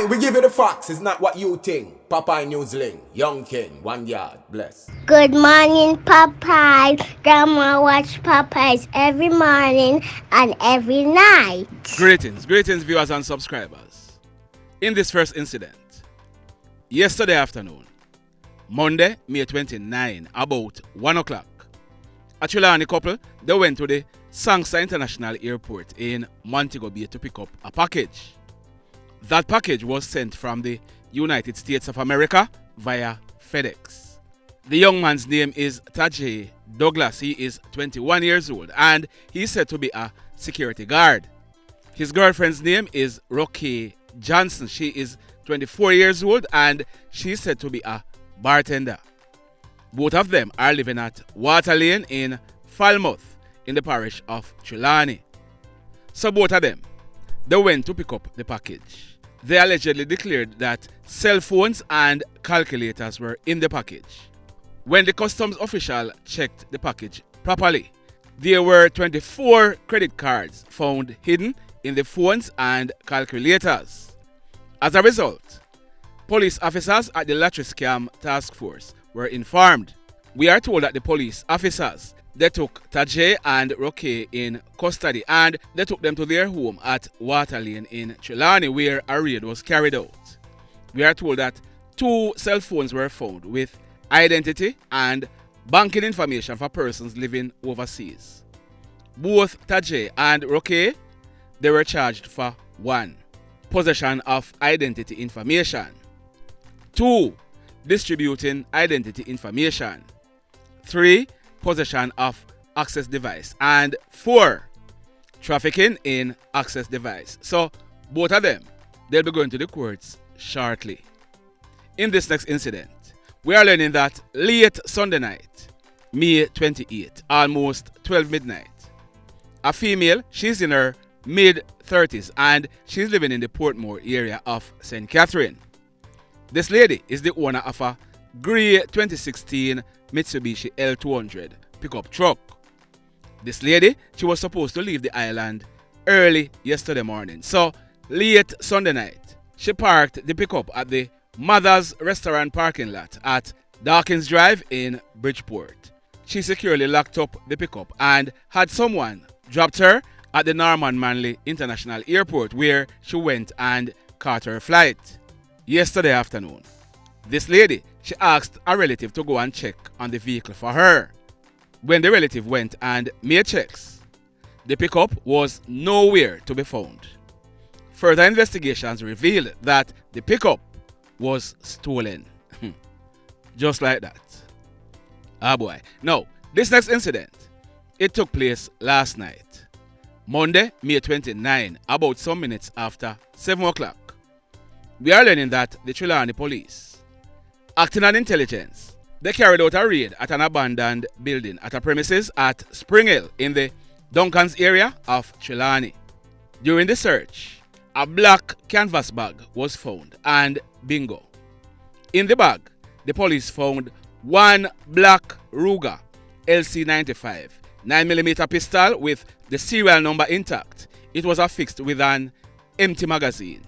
Aye, we give you the facts. It's not what you think. Popeye Newsling, Young King, 1 yard, bless. Good morning, Popeye. Grandma watch Popeyes every morning and every night. Greetings, viewers and subscribers. In this first incident, yesterday afternoon, Monday, May 29, about 1 o'clock, a Trelawny couple, they went to the Sangster International Airport in Montego Bay to pick up a package. That package was sent from the United States of America via FedEx. The young man's name is Tajay Douglas. He is 21 years old and he is said to be a security guard. His girlfriend's name is Rockay Johnson. She is 24 years old and she is said to be a bartender. Both of them are living at Water Lane in Falmouth in the parish of Trelawny. So both of them, they went to pick up the package. They allegedly declared that cell phones and calculators were in the package. When the customs official checked the package properly, there were 24 credit cards found hidden in the phones and calculators. As a result, police officers at the Lottery Scam Task Force were informed. We are told that the police officers, they took Tajay and Rockay in custody and they took them to their home at Water Lane in Trelawny where a raid was carried out. We are told that 2 cell phones were found with identity and banking information for persons living overseas. Both Tajay and Rockay, they were charged for 1. Possession of identity information, 2. Distributing identity information, 3. Possession of access device, and 4. Trafficking in access device. So both of them, they'll be going to the courts shortly. In this next incident, we are learning that late Sunday night, May 28, almost 12 midnight, a female, she's in her mid-30s and she's living in the Portmore area of St. Catherine. This lady is the owner of a grey 2016 Mitsubishi L200 pickup truck. This lady, she was supposed to leave the island early yesterday morning. So late Sunday night, she parked the pickup at the Mother's Restaurant parking lot at Dawkins Drive in Bridgeport. She securely locked up the pickup and had someone dropped her at the Norman Manley International Airport where she went and caught her flight. Yesterday afternoon, this lady, she asked a relative to go and check on the vehicle for her. When the relative went and made checks, the pickup was nowhere to be found. Further investigations revealed that the pickup was stolen. Just like that. Ah boy. Now, this next incident, it took place last night, Monday, May 29, about some minutes after 7 o'clock. We are learning that the Trelawny police, acting on intelligence, they carried out a raid at an abandoned building at a premises at Spring Hill in the Duncans area of Trelawny. During the search, a black canvas bag was found and bingo. In the bag, the police found 1 black Ruger LC95 9mm pistol with the serial number intact. It was affixed with an empty magazine.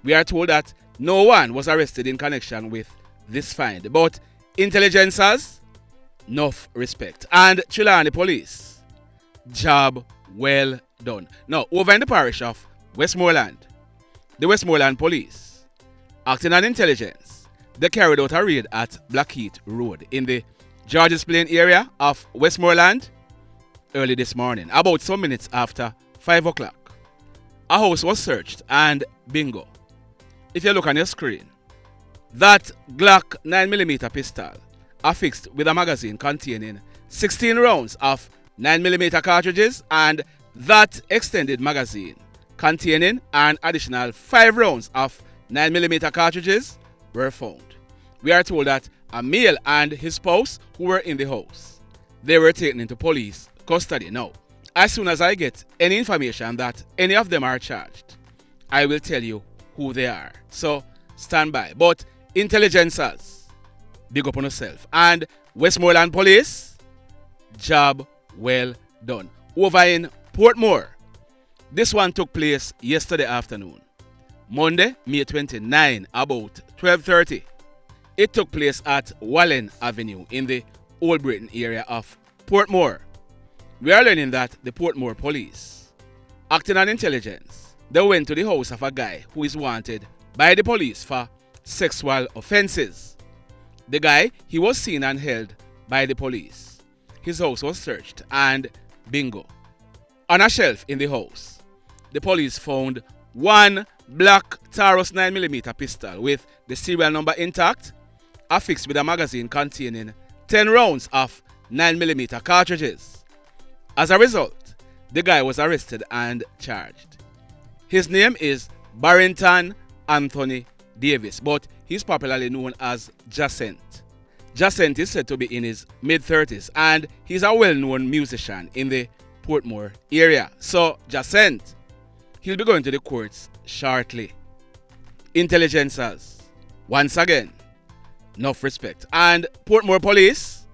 We are told that no one was arrested in connection with this find, but intelligencers, enough respect. And Trelawny police, job well done. Now, over in the parish of Westmoreland, the Westmoreland police, acting on intelligence, they carried out a raid at Blackheath Road in the Georges Plain area of Westmoreland early this morning, about some minutes after 5 o'clock. A house was searched and bingo. If you look on your screen, that Glock 9mm pistol affixed with a magazine containing 16 rounds of 9mm cartridges and that extended magazine containing an additional 5 rounds of 9mm cartridges were found. We are told that a male and his spouse who were in the house, they were taken into police custody. Now, as soon as I get any information that any of them are charged, I will tell you who they are. So stand by. But intelligencers, big up on yourself. And Westmoreland police, job well done. Over in Portmore, this one took place yesterday afternoon. Monday, May 29, about 12:30. It took place at Wallen Avenue in the Old Britain area of Portmore. We are learning that the Portmore police, acting on intelligence, they went to the house of a guy who is wanted by the police for sexual offenses. The guy, he was seen and held by the police. His house was searched and bingo. On a shelf in the house, the police found one black Taurus 9mm pistol with the serial number intact, affixed with a magazine containing 10 rounds of 9mm cartridges. As a result, the guy was arrested and charged. His name is Barrington Anthony Davis, but he's popularly known as Jacent. Jacent is said to be in his mid-30s and he's a well-known musician in the Portmore area. So Jacent, he'll be going to the courts shortly. Intelligencers, once again, enough respect. And Portmore police,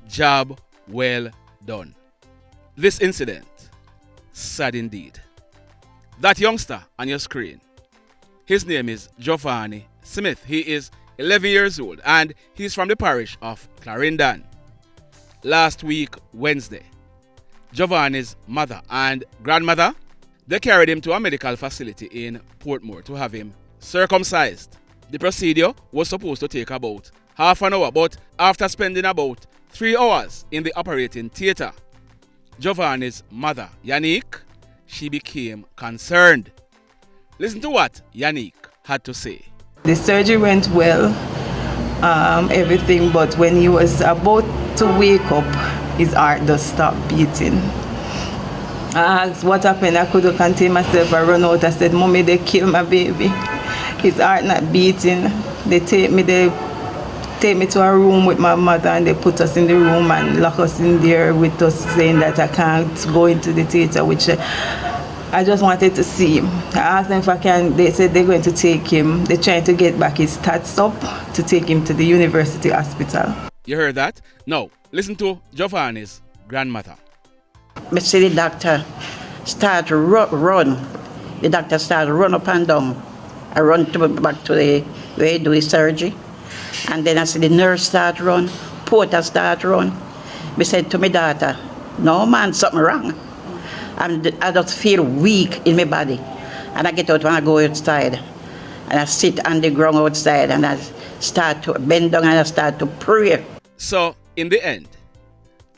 job well done. This incident, sad indeed. That youngster on your screen, his name is Jovani Smith. He is 11 years old and he's from the parish of Clarendon. Last week, Wednesday, Jovani's mother and grandmother, they carried him to a medical facility in Portmore to have him circumcised. The procedure was supposed to take about half an hour, but after spending about 3 hours in the operating theater, Jovani's mother, Yannick, she became concerned. Listen to what Yannick had to say. The surgery went well, everything, but when he was about to wake up, his heart just stopped beating. I asked what happened. I couldn't contain myself. I run out. I said, "Mommy, they killed my baby. His heart not beating." They take me to a room with my mother and they put us in the room and lock us in there with us saying that I can't go into the theater, which I just wanted to see him. I asked them if I can. They said they're going to take him. They're trying to get back his stats up to take him to the university hospital. You heard that? Now, listen to Jovani's grandmother. I see the doctor start to run. The doctor started to run up and down. I run back to where he do his surgery. And then I see the nurse start to run, porter start to run. I said to my daughter, "No man, something wrong." And I just feel weak in my body. And I get out when I go outside. And I sit on the ground outside and I start to bend down and I start to pray. So, in the end,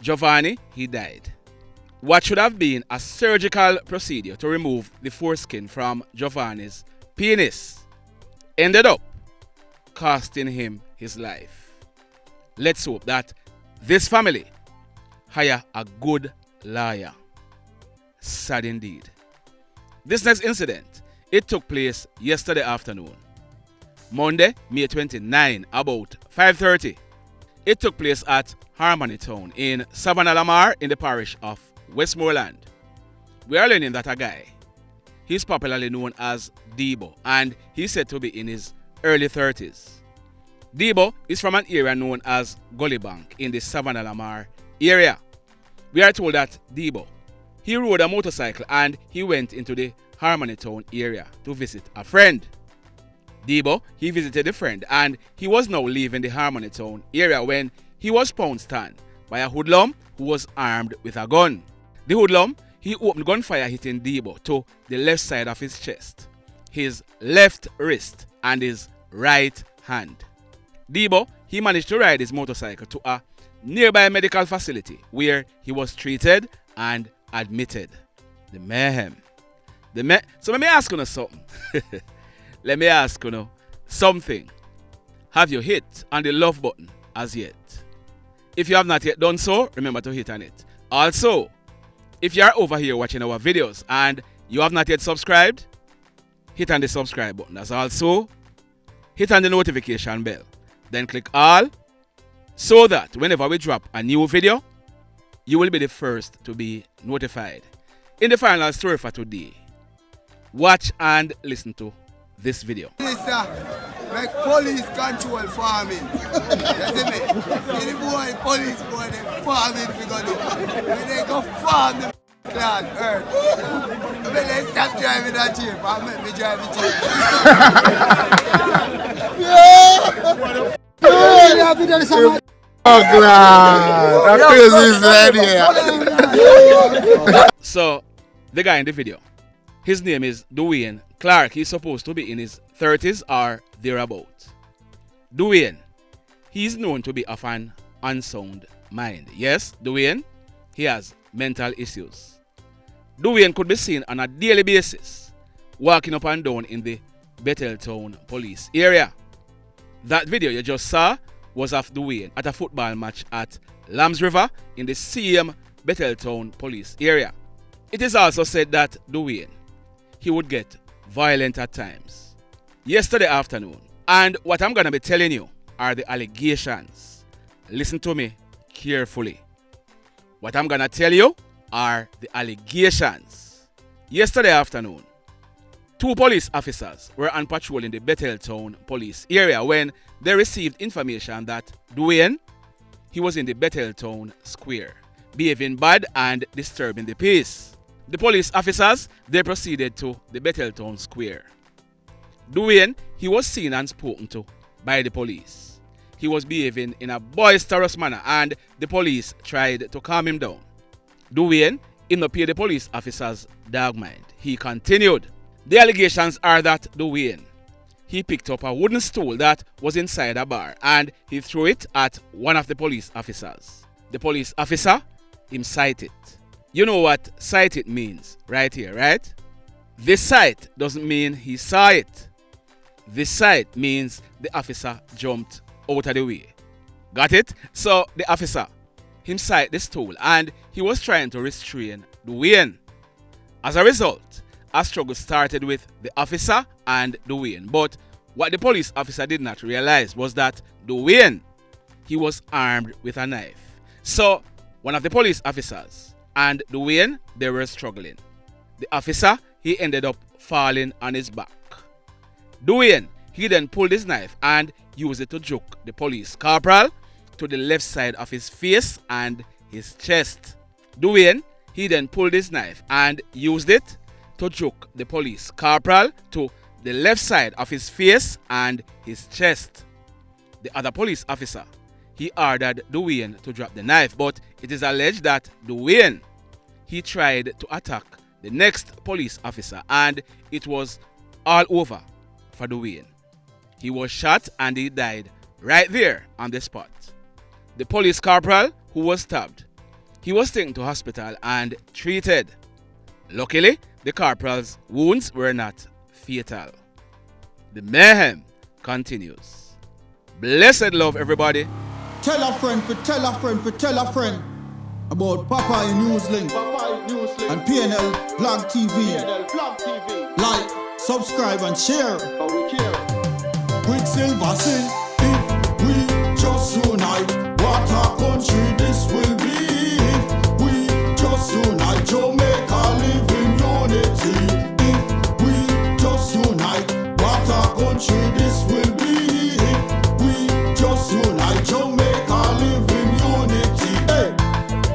Jovani, he died. What should have been a surgical procedure to remove the foreskin from Jovani's penis ended up costing him his life. Let's hope that this family hire a good lawyer. Sad indeed. This next incident, it took place yesterday afternoon. Monday, May 29, about 5:30. It took place at Harmony Town in Savannah Lamar in the parish of Westmoreland. We are learning that a guy, he's popularly known as Debo and he's said to be in his early 30s. Debo is from an area known as Gully Bank in the Savannah Lamar area. We are told that Debo, he rode a motorcycle and he went into the Harmony Town area to visit a friend. Debo, he visited a friend and he was now leaving the Harmony Town area when he was pounced on by a hoodlum who was armed with a gun. The hoodlum, he opened gunfire hitting Debo to the left side of his chest, his left wrist and his right hand. Debo, he managed to ride his motorcycle to a nearby medical facility where he was treated and admitted. The mayhem. So let me ask you something. Let me ask you something. Have you hit on the love button as yet? If you have not yet done so, remember to hit on it. Also, if you are over here watching our videos and you have not yet subscribed, hit on the subscribe button. As also, hit on the notification bell. Then click all so that whenever we drop a new video, you will be the first to be notified. In the final story for today, watch and listen to this video. Like police control farming. You see me? The boy, police boy, they farming we go do. When they go farm the plant earth. let's stop driving that jeep. I'll make me drive the jeep. So, the guy in the video, his name is Dwyane Clarke. He's supposed to be in his 30s or thereabout. Dwyane, he's known to be of an unsound mind. Yes, Dwyane, he has mental issues. Dwyane could be seen on a daily basis walking up and down in the Betheltown police area. That video you just saw was of Dwyane at a football match at Lambs River in the same Betheltown police area. It is also said that Dwyane, he would get violent at times. Yesterday afternoon, and what I'm going to be telling you are the allegations. Listen to me carefully. What I'm going to tell you are the allegations. Yesterday afternoon, 2 police officers were on patrol in the Betheltown police area when they received information that Dwyane, he was in the Betheltown square, behaving bad and disturbing the peace. The police officers, they proceeded to the Betheltown square. Dwyane, he was seen and spoken to by the police. He was behaving in a boisterous manner and the police tried to calm him down. Dwyane, he not pay the police officers dog mind. He continued. The allegations are that Dwyane, he picked up a wooden stool that was inside a bar and he threw it at one of the police officers. The police officer, him sight it. You know what sight it means right here, right? This sight doesn't mean he saw it. This sight means the officer jumped out of the way. Got it? So the officer, him sight the stool and he was trying to restrain Dwyane. As a result, a struggle started with the officer and Dwyane. But what the police officer did not realize was that Dwyane, he was armed with a knife. So one of the police officers and Dwyane, they were struggling. The officer, he ended up falling on his back. Dwyane, he then pulled his knife and used it to juke the police corporal to the left side of his face and his chest. Dwyane, he then pulled his knife and used it to juke the police corporal to the left side of his face and his chest. The other police officer, he ordered Dwyane to drop the knife, but it is alleged that Dwyane, he tried to attack the next police officer and it was all over for Dwyane. He was shot and he died right there on the spot. The police corporal who was stabbed, he was taken to hospital and treated. Luckily, the corporal's wounds were not fatal. The mayhem continues. Blessed love, everybody. Tell a friend for tell a friend for tell a friend about Papa in Newslink and PNL Vlog TV. Like, subscribe and share. Quicksilver sing, if we just unite, what a country this will be. If we just unite, Jamaica live in unity. If we just unite, what a country this will be. If we just unite, Jamaica live in unity. Hey,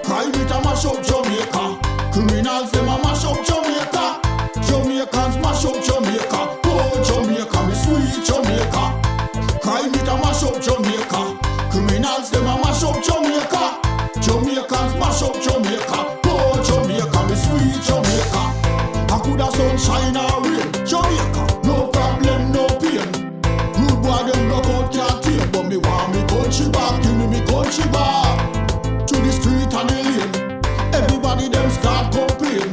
crime it a mash up Jamaica. Criminals them a mash up Jamaica. Jamaicans mash up Jamaica. Oh Jamaica, me sweet Jamaica. Crime it a mash up Jamaica. Criminals them a mash up Jamaica. Jamaicans mash up Jamaica. Oh Jamaica, me sweet Jamaica. I coulda sunshine or rain. Jamaica, no problem, no pain. Rude boy them no out can't tame, but me want me country back. Give me country back. To the street and the lane. Everybody them start complain.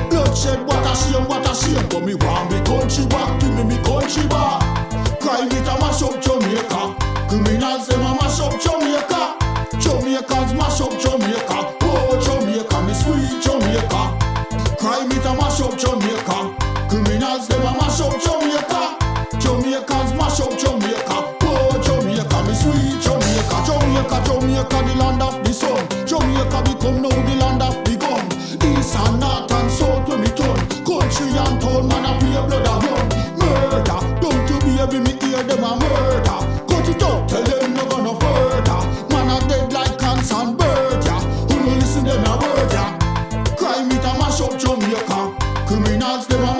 Bloodshed, what a shame, what a shame. But me want me country back. Give me country back. Crime it a mash up Jamaica. Criminals them a mash up Jamaica. Jamaicans mash up Jamaica. Oh Jamaica, me sweet Jamaica. Crime it a mash up Jamaica. Criminals them a mash up Jamaica. Jamaicans mash up Jamaica. Oh Jamaica, me sweet Jamaica. Jamaica, Jamaica, the land of the sun. Jamaica become now the land of the gun. East and north and south when me turn. Country and town, man a pay blood a run. Murder, don't you baby me hear them a murder. Cut it out, tell them no gonna further. Man a dead like cancer and bird, yeah. Who no listen them a word, yeah. Crime it a mash up Jamaica. Criminals them a